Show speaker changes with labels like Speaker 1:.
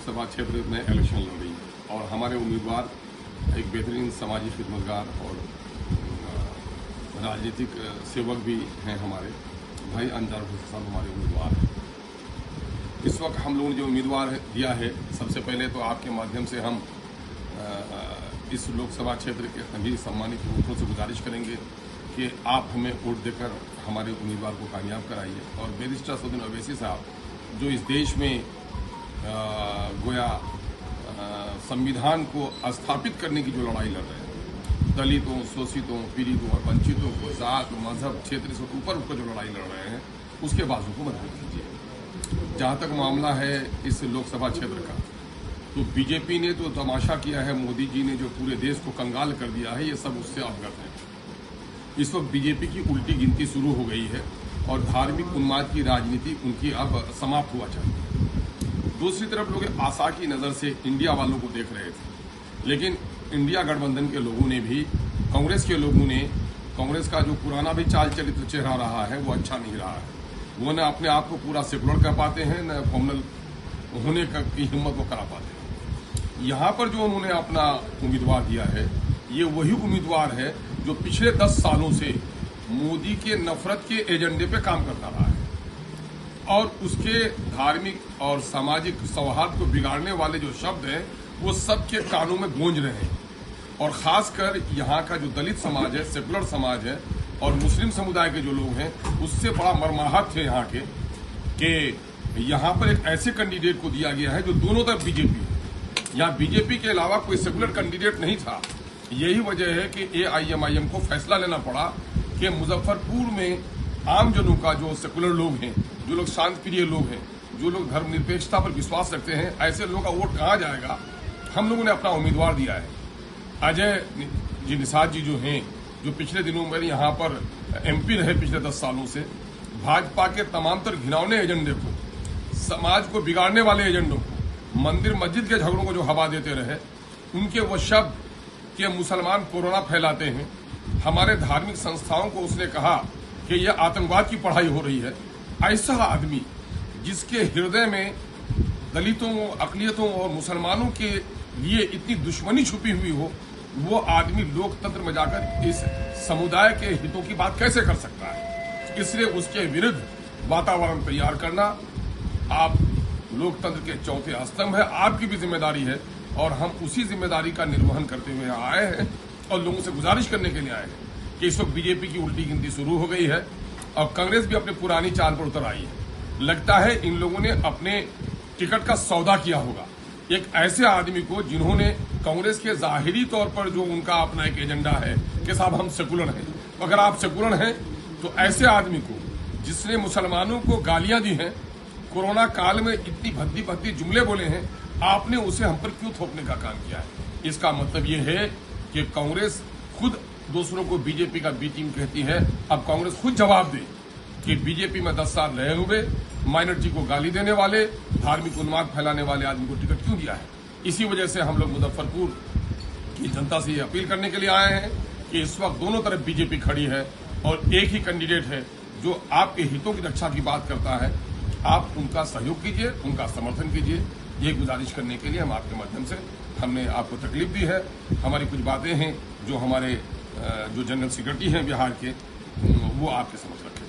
Speaker 1: लोकसभा क्षेत्र में इलेक्शन लड़ रही है और हमारे उम्मीदवार एक बेहतरीन समाजी खिदमतगार और राजनीतिक सेवक भी हैं। हमारे भाई अंजार हुसैन साहब हमारे उम्मीदवार हैं। इस वक्त हम लोगों ने जो उम्मीदवार दिया है, सबसे पहले तो आपके माध्यम से हम इस लोकसभा क्षेत्र के सभी सम्मानित वोटरों से गुजारिश करेंगे कि आप हमें वोट देकर हमारे उम्मीदवार को कामयाब कराइए। और बैरिस्टर असदुद्दीन ओवैसी साहब जो इस देश में गोया संविधान को स्थापित करने की जो लड़ाई लड़ रहे हैं, दलितों, शोषितों, पीड़ितों और वंचितों को जात, मजहब, क्षेत्र से ऊपर उठकर जो लड़ाई लड़ रहे हैं, उसके बाजू को मजबूत कीजिए। जहाँ तक मामला है इस लोकसभा क्षेत्र का, तो बीजेपी ने तो तमाशा किया है, मोदी जी ने जो पूरे देश को कंगाल कर दिया है, ये सब उससे अवगत है। इस वक्त बीजेपी की उल्टी गिनती शुरू हो गई है और धार्मिक उन्माद की राजनीति उनकी अब समाप्त हुआ चाहिए। दूसरी तरफ लोग आशा की नज़र से इंडिया वालों को देख रहे थे, लेकिन इंडिया गठबंधन के लोगों ने भी, कांग्रेस के लोगों ने, कांग्रेस का जो पुराना भी चाल चरित्र चेहरा रहा है वो अच्छा नहीं रहा है। वो न अपने आप को पूरा सेकुलर कर पाते हैं, न कॉमनल होने की हिम्मत वो करा पाते हैं। यहाँ पर जो उन्होंने अपना उम्मीदवार दिया है, ये वही उम्मीदवार है जो पिछले 10 सालों से मोदी के नफरत के एजेंडे पे काम करता रहा है और उसके धार्मिक और सामाजिक सौहार्द को बिगाड़ने वाले जो शब्द हैं वो सबके कानों में गूंज रहे हैं। और खासकर यहाँ का जो दलित समाज है, सेकुलर समाज है और मुस्लिम समुदाय के जो लोग हैं, उससे बड़ा मर्माहत है यहाँ के कि यहाँ पर एक ऐसे कैंडिडेट को दिया गया है जो दोनों तरफ बीजेपी है। यहाँ बीजेपी के अलावा कोई सेकुलर कैंडिडेट नहीं था। यही वजह है कि AIMIM को फैसला लेना पड़ा कि मुजफ्फरपुर में आम जनों का, जो सेकुलर लोग हैं, जो लोग शांत प्रिय लोग हैं, जो लोग धर्मनिरपेक्षता पर विश्वास रखते हैं, ऐसे लोगों का वोट कहाँ जाएगा। हम लोगों ने अपना उम्मीदवार दिया है अजय जी निषाद जी, जो हैं, जो पिछले दिनों में यहाँ पर MP रहे पिछले 10 सालों से। भाजपा के तमाम तर घिनौने एजेंडे को, समाज को बिगाड़ने वाले एजेंडों को, मंदिर मस्जिद के झगड़ों को जो हवा देते रहे, उनके वो शब्द कि मुसलमान कोरोना फैलाते हैं, हमारे धार्मिक संस्थाओं को उसने कहा कि यह आतंकवाद की पढ़ाई हो रही है। ऐसा आदमी जिसके हृदय में दलितों, अक़लियतों और मुसलमानों के लिए इतनी दुश्मनी छुपी हुई हो, वो आदमी लोकतंत्र में जाकर इस समुदाय के हितों की बात कैसे कर सकता है। इसलिए उसके विरुद्ध वातावरण तैयार करना आप लोकतंत्र के चौथे स्तंभ है, आपकी भी जिम्मेदारी है और हम उसी जिम्मेदारी का निर्वहन करते हुए आए हैं और लोगों से गुजारिश करने के लिए आए हैं कि इस वक्त बीजेपी की उल्टी गिनती शुरू हो गई है और कांग्रेस भी अपनी पुरानी चाल पर उतर आई है। लगता है इन लोगों ने अपने टिकट का सौदा किया होगा एक ऐसे आदमी को जिन्होंने कांग्रेस के जाहिरी तौर पर जो उनका अपना एक एजेंडा है कि साहब हम सेकुलर हैं। अगर आप सेकुलर हैं तो ऐसे आदमी को, जिसने मुसलमानों को गालियां दी हैं, कोरोना काल में इतनी भद्दी भद्दी जुमले बोले हैं, आपने उसे हम पर क्यों थोपने का काम किया है। इसका मतलब ये है कि कांग्रेस खुद दूसरों को बीजेपी का बी टीम कहती है। अब कांग्रेस खुद जवाब दे कि बीजेपी में 10 साल रहे हुए माइनॉरिटी को गाली देने वाले, धार्मिक उन्माद फैलाने वाले आदमी को टिकट क्यों दिया है। इसी वजह से हम लोग मुजफ्फरपुर की जनता से ये अपील करने के लिए आए हैं कि इस वक्त दोनों तरफ बीजेपी खड़ी है और एक ही कैंडिडेट है जो आपके हितों की रक्षा की बात करता है। आप उनका सहयोग कीजिए, उनका समर्थन कीजिए। ये गुजारिश करने के लिए हम आपके माध्यम से, हमने आपको तकलीफ दी है। हमारी कुछ बातें हैं जो हमारे जो जनरल सेक्रेटरी हैं बिहार के, वो आपके समझ रखें।